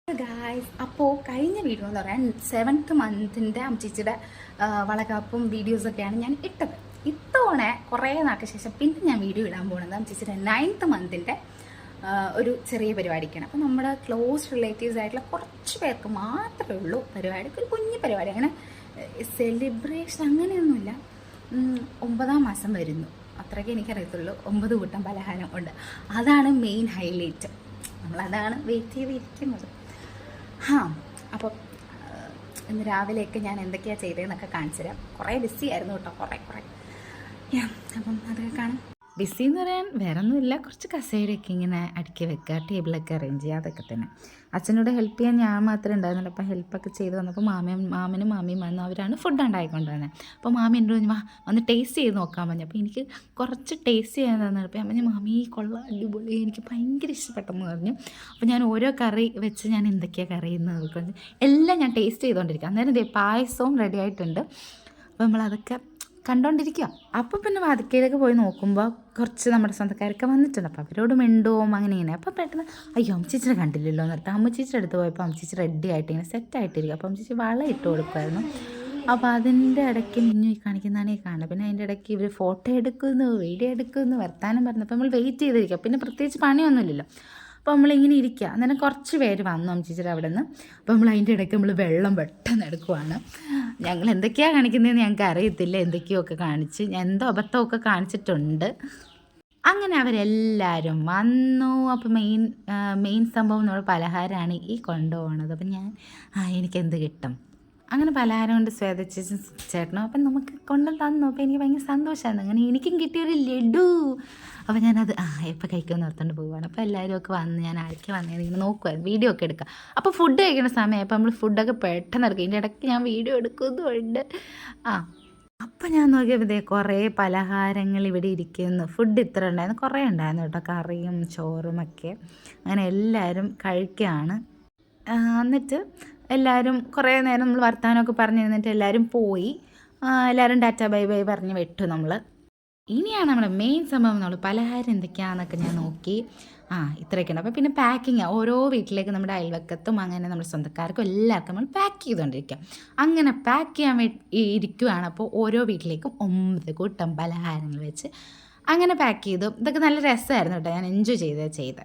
Guys, അപ്പോൾ കഴിഞ്ഞ video എന്ന് പറയാൻ 7th മന്തിൻ്റെ അമ്മച്ചിയുടെ വളകാപ്പും വീഡിയോസൊക്കെയാണ് ഞാൻ ഇട്ടത്. ഇത്തവണ കുറേ നാൾക്ക് ശേഷം പിന്നെ ഞാൻ വീഡിയോ ഇടാൻ പോകുന്നത് അമ്മച്ചിയുടെ 9th മന്തിൻ്റെ ഒരു ചെറിയ പരിപാടിക്കാണ്. അപ്പോൾ നമ്മുടെ ക്ലോസ് റിലേറ്റീവ്സ് ആയിട്ടുള്ള കുറച്ച് പേർക്ക് മാത്രമേ ഉള്ളൂ പരിപാടി. ഒരു കുഞ്ഞു പരിപാടി, അങ്ങനെ സെലിബ്രേഷൻ അങ്ങനെയൊന്നുമില്ല. 9ാം മാസം വരുന്നു, അത്രയ്ക്ക് എനിക്കറിയത്തുള്ളൂ. 9 കൂട്ടം പലഹാരം ഉണ്ട്. അതാണ് മെയിൻ ഹൈലൈറ്റ്. നമ്മളതാണ് വെയിറ്റ് ചെയ്തിരിക്കുന്നത്. അപ്പം ഇന്ന് രാവിലെയൊക്കെ ഞാൻ എന്തൊക്കെയാണ് ചെയ്തതെന്നൊക്കെ കാണിച്ചു തരാം. കുറേ ബിസി ആയിരുന്നു കേട്ടോ, കുറേ അപ്പം അതൊക്കെ കാണാം. ബിസി എന്ന് പറയാൻ വേറെ ഒന്നുമില്ല, കുറച്ച് കസേരയൊക്കെ ഇങ്ങനെ അടുക്കി വെക്കുക, ടേബിളൊക്കെ അറേഞ്ച് ചെയ്യുക, അതൊക്കെ തന്നെ. അച്ഛനോട് ഹെൽപ്പ് ചെയ്യാൻ ഞാൻ മാത്രമേ ഉണ്ടായിരുന്നുള്ളൂ. അപ്പോൾ ഹെൽപ്പൊക്കെ ചെയ്ത് വന്നപ്പോൾ മാമനും മാമിയും വന്നു. അവരാണ് ഫുഡ് ഉണ്ടായിക്കൊണ്ട് വന്നത്. അപ്പോൾ മാമി എൻ്റെ പറഞ്ഞു, വന്ന് ടേസ്റ്റ് ചെയ്ത് നോക്കാൻ പറഞ്ഞു. അപ്പോൾ എനിക്ക് കുറച്ച് ടേസ്റ്റ് ചെയ്യാൻ തന്നപ്പോൾ ഞാൻ പറഞ്ഞു, മാമി കൊള്ളാം, അടിപൊളി, എനിക്ക് ഭയങ്കര ഇഷ്ടപ്പെട്ടെന്ന് പറഞ്ഞു. അപ്പോൾ ഞാൻ ഓരോ കറി വെച്ച് ഞാൻ എന്തൊക്കെയാണ് കറി എന്ന് നോക്കുന്നത് എല്ലാം ഞാൻ ടേസ്റ്റ് ചെയ്തുകൊണ്ടിരിക്കുക. അന്നേരം പായസവും റെഡി ആയിട്ടുണ്ട്. അപ്പോൾ നമ്മളതൊക്കെ കണ്ടോണ്ടിരിക്കുക. അപ്പോൾ പിന്നെ വാതിക്കയിലൊക്കെ പോയി നോക്കുമ്പോൾ കുറച്ച് നമ്മുടെ സ്വന്തക്കാരൊക്കെ വന്നിട്ടുണ്ട്. അപ്പോൾ അവരോട് മിണ്ടുവും അങ്ങനെ ഇങ്ങനെ. അപ്പോൾ പെട്ടെന്ന് അയ്യോ അമ്മച്ചീച്ചിനെ കണ്ടില്ലല്ലോ എന്ന് പറഞ്ഞിട്ട് അമ്മച്ചീച്ചിയുടെ അടുത്ത് പോയപ്പോൾ അമ്മച്ചീച്ചി റെഡി ആയിട്ട് ഇങ്ങനെ സെറ്റായിട്ടിരിക്കും. അപ്പോൾ അമ്മച്ചീച്ചി വള ഇട്ട് കൊടുക്കുമായിരുന്നു. അപ്പോൾ അതിൻ്റെ ഇടയ്ക്ക് മിന്നു ഈ കാണിക്കുന്നതാണ് ഈ കാണുന്നത്. പിന്നെ അതിൻ്റെ ഇടയ്ക്ക് ഇവർ ഫോട്ടോ എടുക്കുന്നു, വീഡിയോ എടുക്കുന്നു, വർത്താനം പറഞ്ഞു. അപ്പോൾ നമ്മൾ വെയിറ്റ് ചെയ്തിരിക്കുക. പിന്നെ പ്രത്യേകിച്ച് പണിയൊന്നുമില്ലല്ലോ. അപ്പോൾ നമ്മളിങ്ങനെ ഇരിക്കുക. അന്നേരം കുറച്ച് പേര് വന്നു അമ്മച്ചിച്ചിട്ട് അവിടെ നിന്ന്. അപ്പോൾ നമ്മൾ അതിൻ്റെ ഇടയ്ക്ക് നമ്മൾ വെള്ളം പെട്ടെന്ന് എടുക്കുവാണ്. ഞങ്ങൾ എന്തൊക്കെയാണ് കാണിക്കുന്നതെന്ന് ഞങ്ങൾക്ക് അറിയത്തില്ല. എന്തൊക്കെയൊക്കെ കാണിച്ച് ഞാൻ എന്തോ അബദ്ധമൊക്കെ കാണിച്ചിട്ടുണ്ട്. അങ്ങനെ അവരെല്ലാവരും വന്നു. അപ്പോൾ മെയിൻ സംഭവം നമ്മൾ പലഹാരമാണ് ഈ കൊണ്ടുപോകണത്. അപ്പം ഞാൻ എനിക്കെന്ത് കിട്ടും അങ്ങനെ പലഹാരം കൊണ്ട് സ്വേദച്ചേച്ചും ചേട്ടനും അപ്പം നമുക്ക് കൊണ്ടു തന്നു. അപ്പോൾ എനിക്ക് ഭയങ്കര സന്തോഷമാണ്. അങ്ങനെ എനിക്കും കിട്ടിയൊരു ലഡു. അപ്പോൾ ഞാനത് എപ്പോൾ കഴിക്കുമെന്ന് ഓർത്തുകൊണ്ട് പോവുകയാണ്. അപ്പോൾ എല്ലാവരും ഒക്കെ വന്ന് ഞാൻ ആരൊക്കെ വന്നേന്ന് ഇങ്ങനെ നോക്കുമായിരുന്നു, വീഡിയോ ഒക്കെ എടുക്കുക. അപ്പോൾ ഫുഡ് കഴിക്കുന്ന സമയം അപ്പോൾ നമ്മൾ ഫുഡൊക്കെ പെട്ടെന്ന് എടുക്കും. ഇതിൻ്റെ ഇടയ്ക്ക് ഞാൻ വീഡിയോ എടുക്കുന്നുണ്ട്. അപ്പോൾ ഞാൻ നോക്കിയപ്പോൾ കുറേ പലഹാരങ്ങൾ ഇവിടെ ഇരിക്കുന്നു. ഫുഡ് ഇത്ര ഉണ്ടായിരുന്നു, കുറേ ഉണ്ടായിരുന്നു കേട്ടോ, കറിയും ചോറും ഒക്കെ. അങ്ങനെ എല്ലാവരും കഴിക്കുകയാണ്. എന്നിട്ട് എല്ലാവരും കുറേ നേരം നമ്മൾ വർത്തമാനമൊക്കെ പറഞ്ഞിരുന്നിട്ട് എല്ലാവരും പോയി. എല്ലാവരും ടാറ്റ ബൈ ബൈ പറഞ്ഞ് വിട്ടു നമ്മൾ. ഇനിയാണ് നമ്മുടെ മെയിൻ സംഭവം. നമ്മൾ പലഹാരം എന്തൊക്കെയാണെന്നൊക്കെ ഞാൻ നോക്കി. ഇത്രയൊക്കെയുണ്ട്. അപ്പോൾ പിന്നെ പാക്കിങ് ഓരോ വീട്ടിലേക്ക് നമ്മുടെ അയൽവക്കത്തും അങ്ങനെ നമ്മുടെ സ്വന്തക്കാർക്കും എല്ലാവർക്കും നമ്മൾ പാക്ക് ചെയ്തുകൊണ്ടിരിക്കുക. അങ്ങനെ പാക്ക് ചെയ്യാൻ ഇരിക്കുകയാണ്. അപ്പോൾ ഓരോ വീട്ടിലേക്കും 9 കൂട്ടം പലഹാരങ്ങൾ വെച്ച് അങ്ങനെ പാക്ക് ചെയ്തു. ഇതൊക്കെ നല്ല രസമായിരുന്നു കേട്ടോ, ഞാൻ എൻജോയ് ചെയ്ത്